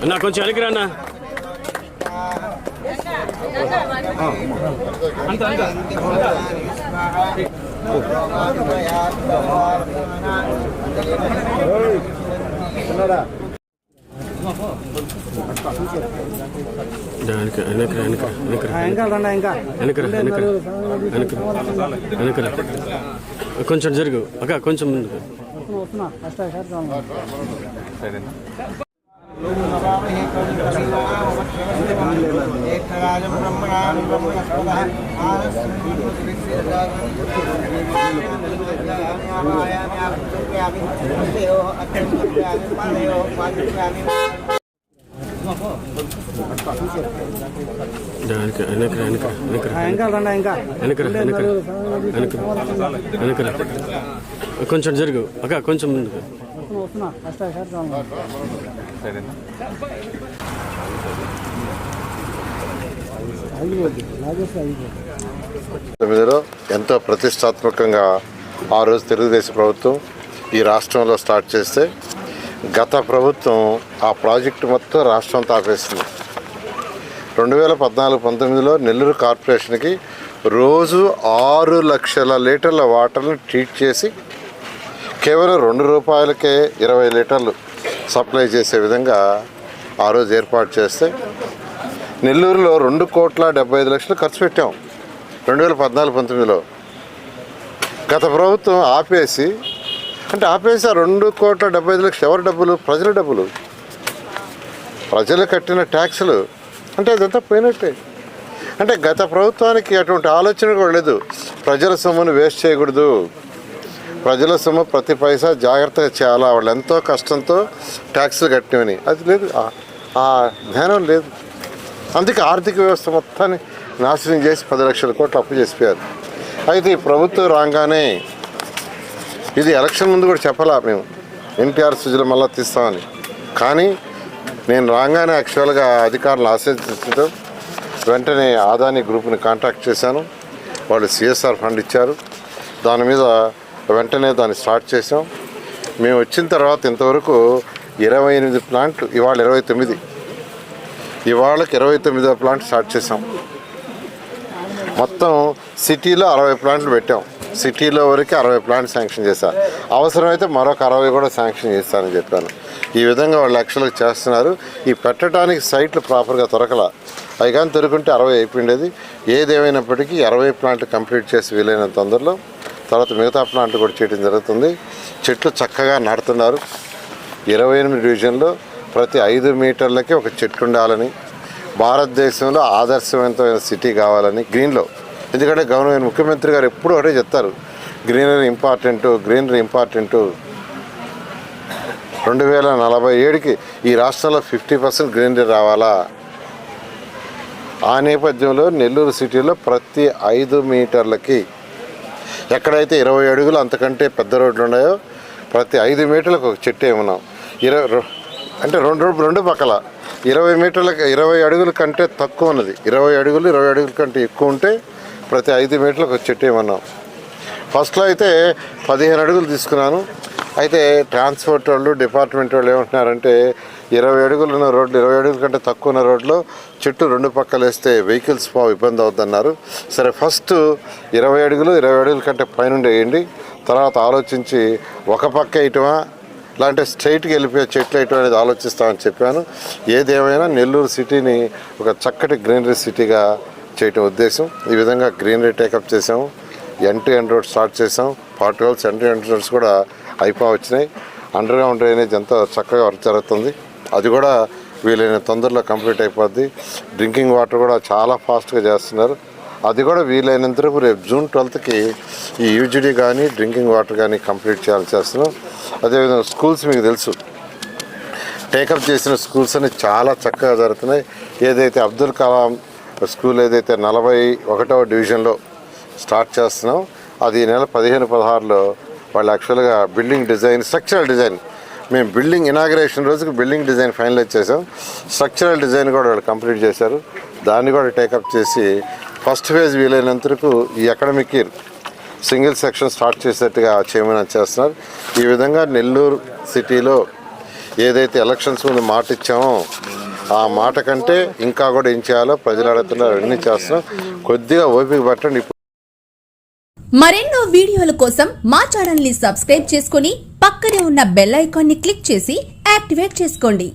అన్న కొంచెం వెనక్కి అన్న. కొంచెం జరుగు అక్క, కొంచెం ముందుకు. కొంచెం జరుగు అక్క, కొంచెం ముందుకు. తొమ్మిదిలో ఎంతో ప్రతిష్టాత్మకంగా ఆ రోజు తెలుగుదేశం ప్రభుత్వం ఈ రాష్ట్రంలో స్టార్ట్ చేస్తే గత ప్రభుత్వం ఆ ప్రాజెక్టు మొత్తం రాష్ట్రం ఆపేసింది. 2014-19లో నెల్లూరు కార్పొరేషన్కి రోజు 6 లక్షల లీటర్ల వాటర్ని ట్రీట్ చేసి కేవలం ₹2కే 20 లీటర్లు సప్లై చేసే విధంగా ఆ రోజు ఏర్పాటు చేస్తే నెల్లూరులో 2,75,00,000 ఖర్చు పెట్టాం 2014-19లో. గత ప్రభుత్వం ఆపేసి ఆ 2,75,00,000 ఎవరి డబ్బులు? ప్రజల డబ్బులు, ప్రజలు కట్టిన ట్యాక్సులు. అంటే అదంతా పోయినట్టే. అంటే గత ప్రభుత్వానికి అటువంటి ఆలోచన కూడా లేదు. ప్రజల సొమ్మును వేస్ట్ చేయకూడదు, ప్రజల సొమ్ము ప్రతి పైసా జాగ్రత్తగా చేయాలా, వాళ్ళు ఎంతో కష్టంతో ట్యాక్సులు కట్టినవని. అది లేదు, ఆ జ్ఞానం లేదు. అందుకే ఆర్థిక వ్యవస్థ మొత్తాన్ని నాశనం చేసి 10 లక్షల కోట్లు అప్పు చేసిపోయారు. అయితే ఈ ప్రభుత్వం రాగానే ఇది ఎలక్షన్ ముందు కూడా చెప్పాలా మేము ఎన్టీఆర్ సుజల మళ్ళా తీస్తామని. కానీ నేను రాగానే యాక్చువల్గా అధికారులు ఆశించడం వెంటనే అదానీ గ్రూప్ని కాంటాక్ట్ చేశాను. వాళ్ళు CSR ఫండ్ ఇచ్చారు. దాని మీద వెంటనే దాన్ని స్టార్ట్ చేసాం. మేము వచ్చిన తర్వాత ఇంతవరకు 28 ప్లాంట్లు, ఇవాళ 29, ఇవాళకి 29వ ప్లాంట్ స్టార్ట్ చేసాం. మొత్తం సిటీలో 60 ప్లాంట్లు పెట్టాం. సిటీలో వరకు 60 ప్లాంట్ శాంక్షన్ చేశారు. అవసరమైతే మరొక 60 కూడా శాంక్షన్ చేస్తానని చెప్పాను. ఈ విధంగా వాళ్ళు యాక్చువల్గా చేస్తున్నారు. ఈ పెట్టడానికి సైట్లు ప్రాపర్గా దొరకల. అవి కానీ దొరుకుంటే 60 అయిపోయిండేది. ఏదేమైనప్పటికీ 60 ప్లాంట్లు కంప్లీట్ చేసి వీలైన తొందరలో తర్వాత మిగతా ప్లాంట్లు కూడా చేయడం జరుగుతుంది. చెట్లు చక్కగా నాటుతున్నారు. 28 డివిజన్లో ప్రతి 5 మీటర్లకి ఒక చెట్టు ఉండాలని, భారతదేశంలో ఆదర్శవంతమైన సిటీ కావాలని గ్రీన్లో. ఎందుకంటే గవర్నమెంట్ ముఖ్యమంత్రి గారు ఎప్పుడూ ఒకటే చెప్తారు, గ్రీనరీ ఇంపార్టెంటు, గ్రీనరీ ఇంపార్టెంటు. 2047కి ఈ రాష్ట్రంలో 50% గ్రీనరీ రావాలా. ఆ నేపథ్యంలో నెల్లూరు సిటీలో ప్రతి 5 మీటర్లకి ఎక్కడైతే 20 అడుగులు అంతకంటే పెద్ద రోడ్లు ఉన్నాయో ప్రతి 5 మీటర్లకు ఒక చెట్టు ఏమన్నాం. అంటే రెండు పక్కల 20 మీటర్లకు 20 అడుగుల కంటే తక్కువ ఉన్నది, 20 అడుగులు 20 అడుగుల కంటే ఎక్కువ ఉంటే ప్రతి 5 మీటర్లకు ఒక చెట్టు ఏమన్నాం. ఫస్ట్లో అయితే 15 అడుగులు తీసుకున్నాను. అయితే ట్రాన్స్పోర్ట్ వాళ్ళు, డిపార్ట్మెంట్ వాళ్ళు ఏమంటున్నారంటే 20 అడుగులు ఉన్న రోడ్లు, 20 అడుగుల కంటే తక్కువ ఉన్న రోడ్లో చెట్టు 2 పక్కలు వేస్తే వెహికల్స్ ఇబ్బంది అవుతున్నారు. సరే ఫస్ట్ 20 అడుగులు 20 అడుగుల కంటే పైనుండి వేయండి, తర్వాత ఆలోచించి ఒక పక్క వేయటమా లేదంటే స్ట్రైట్కి వెళ్ళిపోయే చెట్లు వేయటం అనేది ఆలోచిస్తామని చెప్పాను. ఏదేమైనా నెల్లూరు సిటీని ఒక చక్కటి గ్రీనరీ సిటీగా చేయటం ఉద్దేశం. ఈ విధంగా గ్రీనరీ టేకప్ చేసాము. end-to-end రోడ్ స్టార్ట్ చేసాం. పార్ట్ హోల్స్ end-to-end రోడ్స్ కూడా వచ్చినాయి. అండర్ గ్రౌండ్ డ్రైనేజ్ ఎంతో చక్కగా వర్క్ జరుగుతుంది. అది కూడా వీలైన తొందరలో కంప్లీట్ అయిపోద్ది. డ్రింకింగ్ వాటర్ కూడా చాలా ఫాస్ట్గా చేస్తున్నారు. అది కూడా వీలైనంత రేపు June 12కి ఈ UGD కానీ డ్రింకింగ్ వాటర్ కానీ కంప్లీట్ చేస్తున్నాం. అదేవిధంగా స్కూల్స్ మీకు తెలుసు, టేకప్ చేసిన స్కూల్స్ అన్ని చాలా చక్కగా జరుగుతున్నాయి. ఏదైతే అబ్దుల్ కలాం స్కూల్ ఏదైతే 41వ డివిజన్లో స్టార్ట్ చేస్తున్నాం, అది ఈ నెల 15-16లో వాళ్ళు యాక్చువల్గా బిల్డింగ్ డిజైన్, స్ట్రక్చరల్ డిజైన్, మేము బిల్డింగ్ ఇనాగ్రేషన్ రోజుకి బిల్డింగ్ డిజైన్ ఫైనలైజ్ చేసాం. స్ట్రక్చరల్ డిజైన్ కూడా వాళ్ళు కంప్లీట్ చేశారు. దాన్ని కూడా టేకప్ చేసి ఫస్ట్ ఫేజ్ వీలైనంతరకు ఈ academic year single section start చేసేట్టుగా చేయమని చేస్తున్నారు. ఈ విధంగా నెల్లూరు సిటీలో ఏదైతే ఎలక్షన్స్ ముందు మాట ఇచ్చామో ఆ మాట కంటే ఇంకా కూడా ఏం చేయాలో ప్రజలు అడుగుతున్నారు, అన్నీ చేస్తున్నాం. కొద్దిగా ఓపిక పట్టండి. మరెన్నో వీడియోల కోసం మా ఛానల్ ని సబ్స్క్రైబ్ చేసుకుని పక్కనే ఉన్న బెల్ ఐకాన్ ని క్లిక్ చేసి యాక్టివేట్ చేసుకోండి.